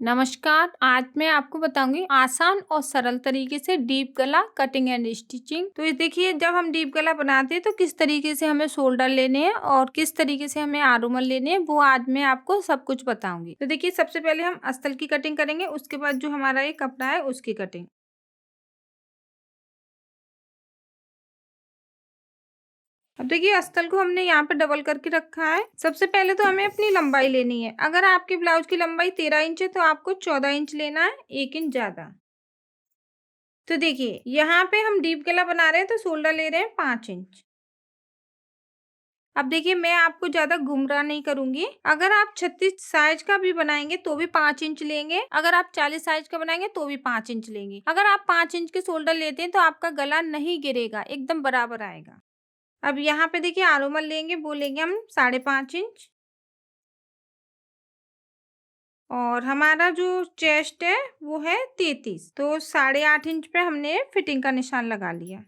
नमस्कार। आज मैं आपको बताऊंगी आसान और सरल तरीके से डीप गला कटिंग एंड स्टिचिंग। तो ये देखिए, जब हम डीप गला बनाते हैं तो किस तरीके से हमें शोल्डर लेने हैं और किस तरीके से हमें आर्मोल लेने हैं, वो आज मैं आपको सब कुछ बताऊंगी। तो देखिए, सबसे पहले हम अस्तर की कटिंग करेंगे, उसके बाद जो हमारा ये कपड़ा है उसकी कटिंग। अब देखिए, अस्तर को हमने यहाँ पे डबल करके रखा है। सबसे पहले तो हमें अपनी लंबाई लेनी है। अगर आपके ब्लाउज की लंबाई 13 इंच है तो आपको 14 इंच लेना है, 1 इंच ज्यादा। तो देखिए, यहाँ पे हम डीप गला बना रहे हैं तो शोल्डर ले रहे हैं 5 इंच। अब देखिए, मैं आपको ज्यादा गुमराह नहीं करूंगी। अगर आप 36 साइज का भी बनाएंगे तो भी 5 इंच लेंगे। अगर आप 40 साइज का बनाएंगे तो भी 5 इंच लेंगे। अगर आप 5 इंच के शोल्डर लेते हैं तो आपका गला नहीं गिरेगा, एकदम बराबर आएगा। अब यहाँ पे देखिए, आरोमल लेंगे, वो लेंगे हम 5.5 इंच। और हमारा जो चेस्ट है वो है 33, तो 8.5 इंच पे हमने फिटिंग का निशान लगा लिया।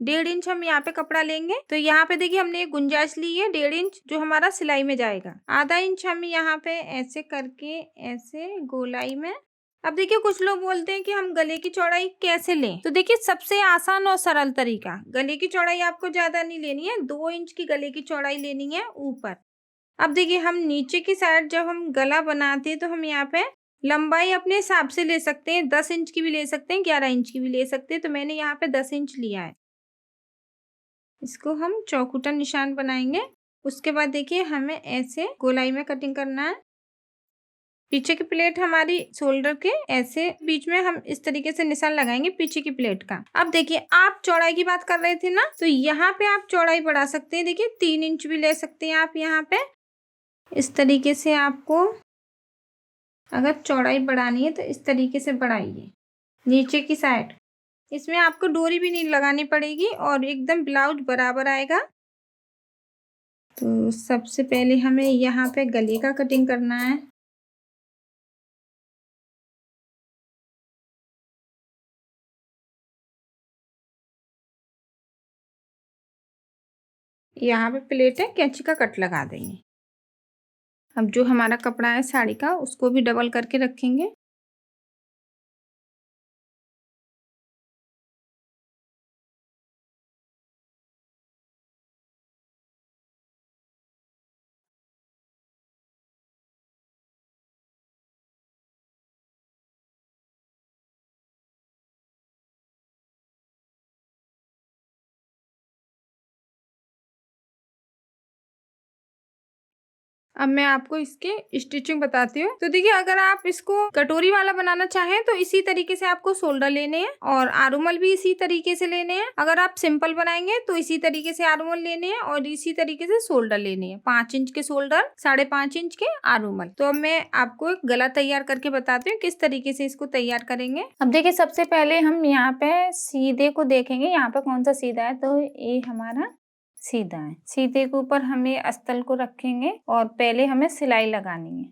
1.5 इंच हम यहाँ पे कपड़ा लेंगे। तो यहाँ पे देखिए, हमने एक गुंजाइश ली है 1.5 इंच, जो हमारा सिलाई में जाएगा। आधा इंच हम यहाँ पे ऐसे करके ऐसे गोलाई में। अब देखिए, कुछ लोग बोलते हैं कि हम गले की चौड़ाई कैसे लें। तो देखिए, सबसे आसान और सरल तरीका, गले की चौड़ाई आपको ज्यादा नहीं लेनी है, 2 इंच की गले की चौड़ाई लेनी है ऊपर। अब देखिए, हम नीचे की साइड जब हम गला बनाते हैं तो हम यहाँ पे लंबाई अपने हिसाब से ले सकते हैं। 10 इंच की भी ले सकते हैं, 11 इंच की भी ले सकते हैं। तो मैंने यहाँ पे 10 इंच लिया है। इसको हम चौकुटा निशान बनाएंगे। उसके बाद देखिए, हमें ऐसे गोलाई में कटिंग करना है। पीछे की प्लेट हमारी शोल्डर के ऐसे बीच में हम इस तरीके से निशान लगाएंगे पीछे की प्लेट का। अब देखिए, आप चौड़ाई की बात कर रहे थे ना, तो यहाँ पे आप चौड़ाई बढ़ा सकते हैं। देखिए, 3 इंच भी ले सकते हैं आप। यहाँ पे इस तरीके से आपको अगर चौड़ाई बढ़ानी है तो इस तरीके से बढ़ाइए नीचे की साइड। इसमें आपको डोरी भी नहीं लगानी पड़ेगी और एकदम ब्लाउज बराबर आएगा। तो सबसे पहले हमें यहाँ पे गले का कटिंग करना है। यहाँ पे प्लेट है, कैंची का कट लगा देंगे। अब जो हमारा कपड़ा है साड़ी का, उसको भी डबल करके रखेंगे। अब मैं आपको इसके स्टिचिंग बताती हूँ। तो देखिए, अगर आप इसको कटोरी वाला बनाना चाहें तो इसी तरीके से आपको शोल्डर लेने हैं और आरुमल भी इसी तरीके से लेने हैं। अगर आप सिंपल बनाएंगे तो इसी तरीके से आरुमल लेने हैं और इसी तरीके से शोल्डर लेने हैं। 5 इंच के शोल्डर, 5.5 इंच के आरुमल। तो अब मैं आपको एक गला तैयार करके बताती हूँ किस तरीके से इसको तैयार करेंगे। अब देखिए, सबसे पहले हम यहाँ पे सीधे को देखेंगे, यहाँ पे कौन सा सीधा है। तो ये हमारा सीधा है। सीधे के ऊपर हमें अस्तर को रखेंगे और पहले हमें सिलाई लगानी है।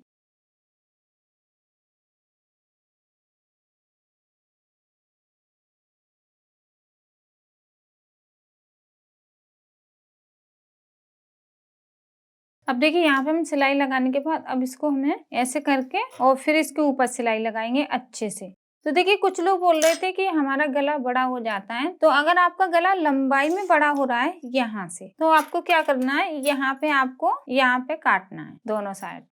अब देखिए, यहाँ पे हम सिलाई लगाने के बाद अब इसको हमें ऐसे करके और फिर इसके ऊपर सिलाई लगाएंगे अच्छे से। तो देखिए, कुछ लोग बोल रहे थे कि हमारा गला बड़ा हो जाता है। तो अगर आपका गला लंबाई में बड़ा हो रहा है यहाँ से, तो आपको क्या करना है, यहाँ पे आपको यहाँ पे काटना है दोनों साइड।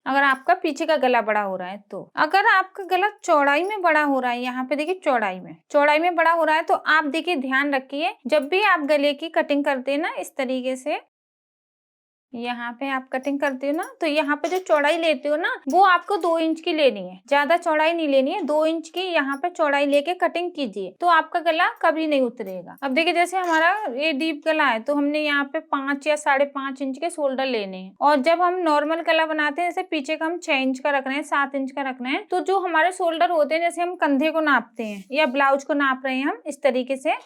अगर आपका पीछे का गला बड़ा हो रहा है तो। अगर आपका गला चौड़ाई में बड़ा हो रहा है, यहाँ पे देखिए चौड़ाई में बड़ा हो रहा है, तो आप देखिए ध्यान रखिए, जब भी आप गले की कटिंग करते हैं ना, इस तरीके से यहाँ पे आप कटिंग करते हो ना, तो यहाँ पे जो चौड़ाई लेते हो ना, वो आपको 2 इंच की लेनी है। ज्यादा चौड़ाई नहीं लेनी है, 2 इंच की यहाँ पे चौड़ाई लेके कटिंग कीजिए, तो आपका गला कभी नहीं उतरेगा। अब देखिए, जैसे हमारा ये डीप गला है तो हमने यहाँ पे 5 या 5.5 इंच के शोल्डर लेने हैं। और जब हम नॉर्मल गला बनाते हैं, जैसे पीछे का हम 6 इंच का रखना है, 7 इंच का रखना है, तो जो हमारे शोल्डर होते हैं, जैसे हम कंधे को नापते हैं या ब्लाउज को नाप रहे हैं, हम इस तरीके से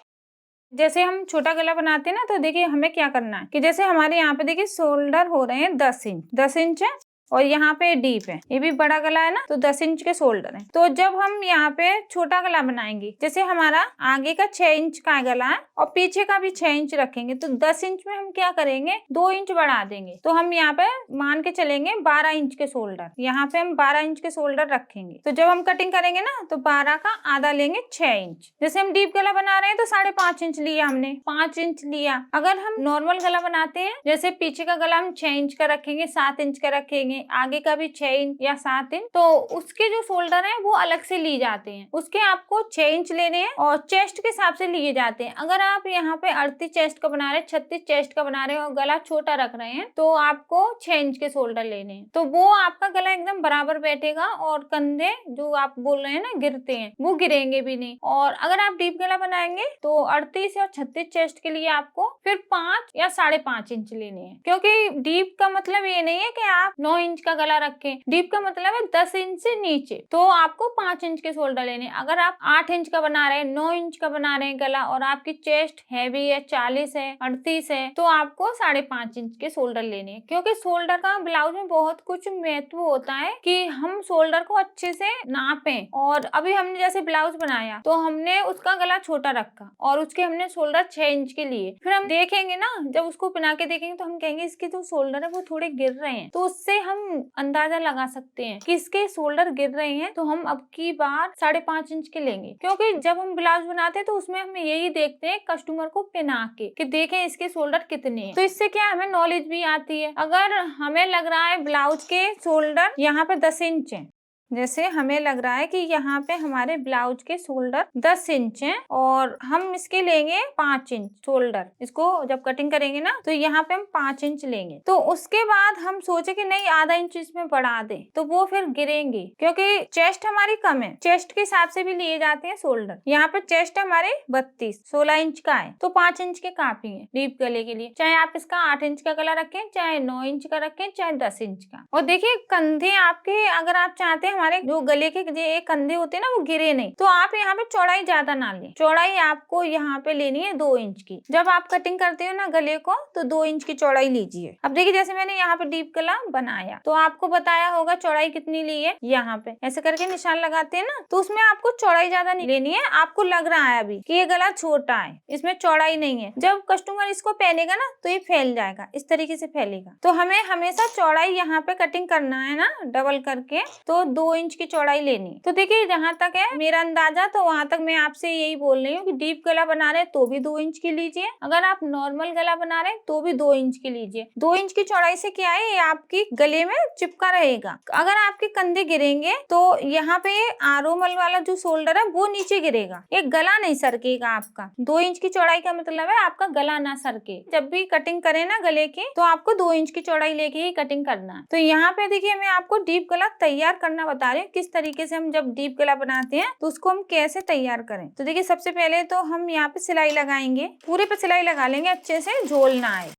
जैसे हम छोटा गला बनाते हैं ना, तो देखिए हमें क्या करना है कि जैसे हमारे यहाँ पे देखिए शोल्डर हो रहे हैं 10 इंच, 10 इंच है। और यहाँ पे डीप है, ये भी बड़ा गला है ना, तो 10 इंच के शोल्डर है। तो जब हम यहाँ पे छोटा गला बनाएंगे, जैसे हमारा आगे का 6 इंच का गला है और पीछे का भी 6 इंच रखेंगे, तो 10 इंच में हम क्या करेंगे, 2 इंच बढ़ा देंगे। तो हम यहाँ पे मान के चलेंगे 12 इंच के शोल्डर, यहाँ पे हम 12 इंच के शोल्डर रखेंगे। तो जब हम कटिंग करेंगे ना, तो 12 का आधा लेंगे 6 इंच। जैसे हम डीप गला बना रहे हैं तो 5.5 इंच लिया हमने, 5 इंच लिया। अगर हम नॉर्मल गला बनाते हैं, जैसे पीछे का गला हम 6 इंच का रखेंगे, 7 इंच का रखेंगे, आगे का भी 6 इंच या 7 इंच, तो उसके जो शोल्डर है वो अलग से लिए जाते हैं। उसके आपको 6 इंच लेने हैं और चेस्ट के हिसाब से लिए जाते हैं। अगर आप यहाँ पे 38 चेस्ट का बना रहे हैं, 36 चेस्ट का बना रहे हैं और गला छोटा रख रहे हैं, तो आपको 6 इंच के शोल्डर लेने हैं। तो वो आपका गला एकदम बराबर बैठेगा और कंधे जो आप बोल रहे हैं ना गिरते हैं, वो गिरेंगे भी नहीं। और अगर आप डीप गला बनाएंगे तो 38 या 36 चेस्ट के लिए आपको फिर 5 या 5.5 इंच लेने हैं, क्योंकि डीप का मतलब ये नहीं है कि आप 9 इंच का गला रखें। डीप का मतलब है 10 इंच से नीचे, तो आपको 5 इंच के शोल्डर लेने। अगर आप 8 इंच का बना रहे हैं, 9 इंच का बना रहे हैं गला और आपकी चेस्ट हैवी है, 40 है, 38 है, तो आपको 5.5 इंच के शोल्डर लेने हैं। क्योंकि शोल्डर का ब्लाउज में बहुत कुछ महत्व होता है कि हम शोल्डर को अच्छे से नापें। और अभी हमने जैसे ब्लाउज बनाया तो हमने उसका गला छोटा रखा और उसके हमने शोल्डर 6 इंच के लिए, फिर हम देखेंगे ना, जब उसको पहना के देखेंगे तो हम कहेंगे इसके जो शोल्डर है वो थोड़े गिर रहे हैं। तो उससे हम अंदाजा लगा सकते हैं कि इसके शोल्डर गिर रहे हैं, तो हम अब की बार 5.5 इंच के लेंगे। क्योंकि जब हम ब्लाउज बनाते हैं तो उसमें हम यही देखते हैं कस्टमर को पहना के कि देखें इसके शोल्डर कितने हैं। तो इससे क्या हमें नॉलेज भी आती है। अगर हमें लग रहा है ब्लाउज के शोल्डर यहाँ पे 10 इंच है, जैसे हमें लग रहा है कि यहाँ पे हमारे ब्लाउज के शोल्डर 10 इंच हैं और हम इसके लेंगे 5 इंच शोल्डर। इसको जब कटिंग करेंगे ना तो यहाँ पे हम 5 इंच लेंगे। तो उसके बाद हम सोचे कि नहीं आधा इंच इसमें बढ़ा दें, तो वो फिर गिरेंगे, क्योंकि चेस्ट हमारी कम है, चेस्ट के हिसाब से भी लिए जाते हैं शोल्डर। यहाँ पे चेस्ट हमारे 16 इंच का है, तो 5 इंच के काफी है डीप गले के लिए। चाहे आप इसका 8 इंच का गला रखें, चाहे 9 इंच का रखें, चाहे 10 इंच का। और देखिए कंधे आपके, अगर आप चाहते हैं हमारे जो गले के जो कंधे होते हैं ना वो गिरे नहीं, तो आप यहाँ पे चौड़ाई ज्यादा ना लें। चौड़ाई आपको यहाँ पे लेनी है 2 इंच की। जब आप कटिंग करते हो ना गले को, तो 2 इंच की चौड़ाई लीजिए। अब देखिए जैसे मैंने यहाँ पे डीप गला बनाया तो आपको बताया होगा चौड़ाई कितनी ली है। यहाँ पे ऐसे करके निशान लगाते हैं ना, तो उसमें आपको चौड़ाई ज्यादा नहीं लेनी है। आपको लग रहा है अभी कि ये गला छोटा है, इसमें चौड़ाई नहीं है, जब कस्टमर इसको पहनेगा ना तो ये फैल जाएगा, इस तरीके से फैलेगा। तो हमें हमेशा चौड़ाई यहाँ पे कटिंग करना है ना डबल करके, तो 2 इंच की चौड़ाई लेनी। तो देखिए जहां तक है मेरा अंदाजा, तो वहां तक मैं आपसे यही बोल रही हूँ कि डीप गला बना रहे तो भी 2 इंच की लीजिए, अगर आप नॉर्मल गला बना रहे तो भी 2 इंच की लीजिए। 2 इंच की चौड़ाई से क्या है, ये आपकी गले में चिपका रहेगा। अगर आपके कंधे गिरेंगे तो यहाँ पे आरोमल वाला जो शोल्डर है वो नीचे गिरेगा, ये गला नहीं सरकेगा आपका। 2 इंच की चौड़ाई का मतलब है आपका गला ना सरके। जब भी कटिंग करें ना गले की, तो आपको 2 इंच की चौड़ाई लेके ही कटिंग करना है। तो यहाँ पे देखिए मैं आपको डीप गला तैयार करना बता रही हूँ, किस तरीके से हम जब डीप गला बनाते हैं तो उसको हम कैसे तैयार करें। तो देखिए सबसे पहले तो हम यहाँ पे सिलाई लगाएंगे, पूरे पे सिलाई लगा लेंगे, अच्छे से झोल ना आए।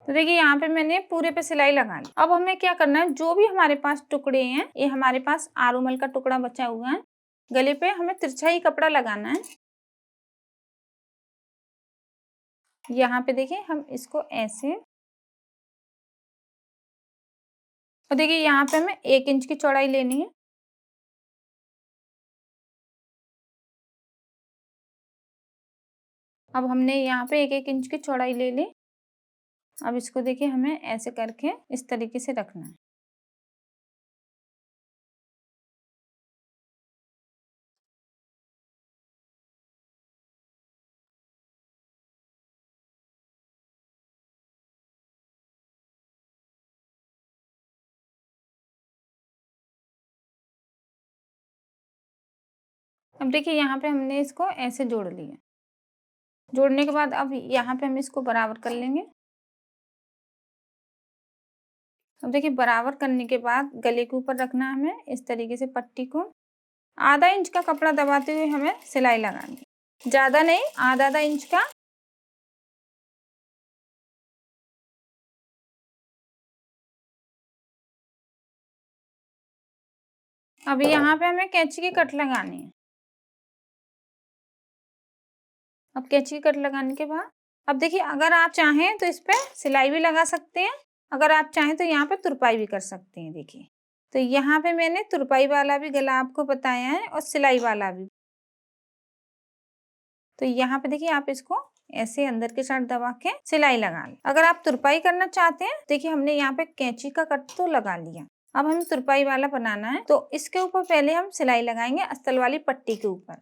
तो देखिए यहाँ पे मैंने पूरे पे सिलाई लगा ली। अब हमें क्या करना है, जो भी हमारे पास टुकड़े हैं, ये हमारे पास आरोमल का टुकड़ा बचा हुआ है, गले पे हमें तिरछा ही कपड़ा लगाना है। यहाँ पे देखिए हम इसको ऐसे, और देखिए यहाँ पे हमें 1 इंच की चौड़ाई लेनी है। अब हमने यहाँ पे 1-1 इंच की चौड़ाई ले ली। अब इसको देखिए हमें ऐसे करके इस तरीके से रखना है। अब देखिए यहाँ पे हमने इसको ऐसे जोड़ लिया। जोड़ने के बाद अब यहाँ पे हम इसको बराबर कर लेंगे। अब देखिए बराबर करने के बाद गले के ऊपर रखना है हमें इस तरीके से पट्टी को। आधा इंच का कपड़ा दबाते हुए हमें सिलाई लगानी है। ज्यादा नहीं, आधा इंच का। अब यहाँ पे हमें कैंची की कट लगानी है। अब कैंची की कट लगाने के बाद अब देखिए, अगर आप चाहें तो इस पे सिलाई भी लगा सकते हैं, अगर आप चाहें तो यहाँ पे तुरपाई भी कर सकते हैं। देखिए, तो यहाँ पे मैंने तुरपाई वाला भी गला आपको बताया है और सिलाई वाला भी। तो यहाँ पे देखिए, आप इसको ऐसे अंदर के साइड दबा के सिलाई लगा लें। अगर आप तुरपाई करना चाहते हैं, देखिए हमने यहाँ पे कैंची का कट तो लगा लिया, अब हमें तुरपाई वाला बनाना है। तो इसके ऊपर पहले हम सिलाई लगाएंगे अस्तर वाली पट्टी के ऊपर।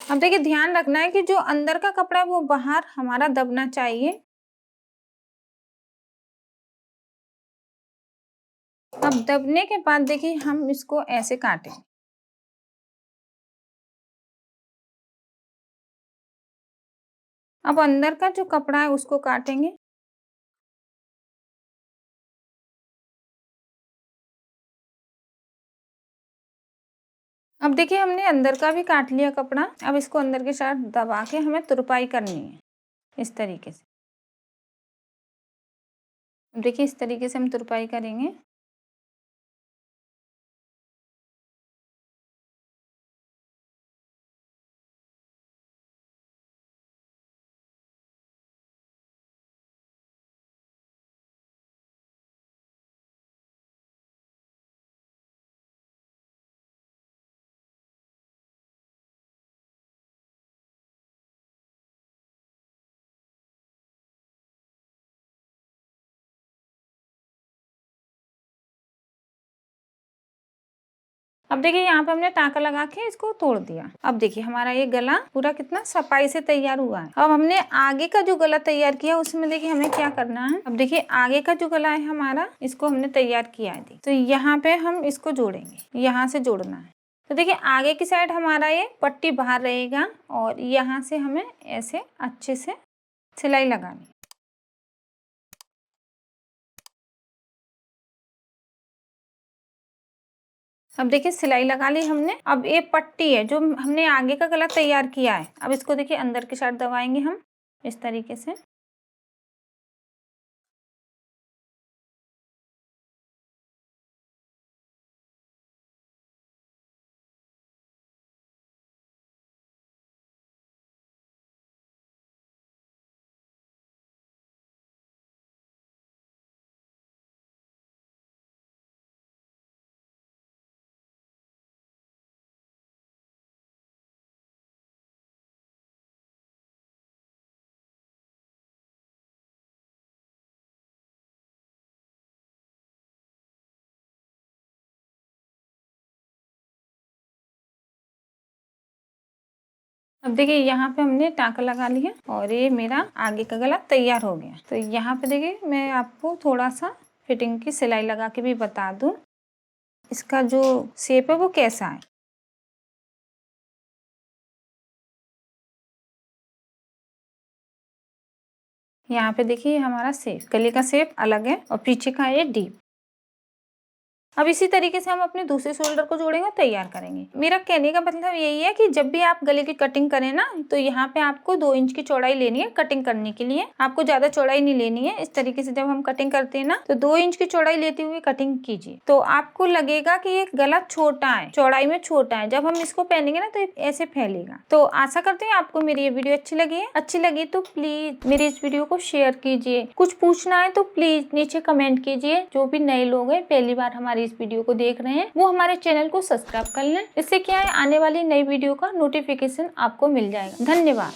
अब देखिए, ध्यान रखना है कि जो अंदर का कपड़ा है वो बाहर हमारा दबना चाहिए। अब दबने के बाद देखिए, हम इसको ऐसे काटेंगे। अब अंदर का जो कपड़ा है उसको काटेंगे। अब देखिए, हमने अंदर का भी काट लिया कपड़ा। अब इसको अंदर के साथ दबा के हमें तुरपाई करनी है इस तरीके से। अब देखिए, इस तरीके से हम तुरपाई करेंगे। अब देखिए, यहाँ पे हमने टाँका लगा के इसको तोड़ दिया। अब देखिए, हमारा ये गला पूरा कितना सफाई से तैयार हुआ है। अब हमने आगे का जो गला तैयार किया उसमें देखिए हमें क्या करना है। अब देखिए, आगे का जो गला है हमारा, इसको हमने तैयार किया है। तो यहाँ पे हम इसको जोड़ेंगे, यहाँ से जोड़ना है। तो देखिए, आगे की साइड हमारा ये पट्टी बाहर रहेगा और यहाँ से हमें ऐसे अच्छे से सिलाई लगानी। अब देखिए, सिलाई लगा ली हमने। अब ये पट्टी है जो हमने आगे का गला तैयार किया है। अब इसको देखिए अंदर की साइड दबाएंगे हम इस तरीके से। अब देखिए, यहाँ पे हमने टाँका लगा लिया और ये मेरा आगे का गला तैयार हो गया। तो यहाँ पे देखिए, मैं आपको थोड़ा सा फिटिंग की सिलाई लगा के भी बता दूं, इसका जो शेप है वो कैसा है। यहाँ पे देखिए, हमारा शेप, गले का शेप अलग है और पीछे का ये डीप। अब इसी तरीके से हम अपने दूसरे शोल्डर को जोड़ेंगे और तैयार करेंगे। मेरा कहने का मतलब यही है कि जब भी आप गले की कटिंग करें ना, तो यहाँ पे आपको 2 इंच की चौड़ाई लेनी है कटिंग करने के लिए। आपको ज्यादा चौड़ाई नहीं लेनी है। इस तरीके से जब हम कटिंग करते हैं ना, तो 2 इंच की चौड़ाई लेते हुए कटिंग कीजिए। तो आपको लगेगा कि ये गला छोटा है, चौड़ाई में छोटा है। जब हम इसको पहनेंगे ना, तो ऐसे फैलेगा। तो आशा करते हैं आपको मेरी ये वीडियो अच्छी लगी है। अच्छी लगी तो प्लीज मेरी इस वीडियो को शेयर कीजिए। कुछ पूछना है तो प्लीज नीचे कमेंट कीजिए। जो भी नए लोग हैं, पहली बार हमारी इस वीडियो को देख रहे हैं, वो हमारे चैनल को सब्सक्राइब कर लें। इससे क्या है, आने वाली नई वीडियो का नोटिफिकेशन आपको मिल जाएगा। धन्यवाद।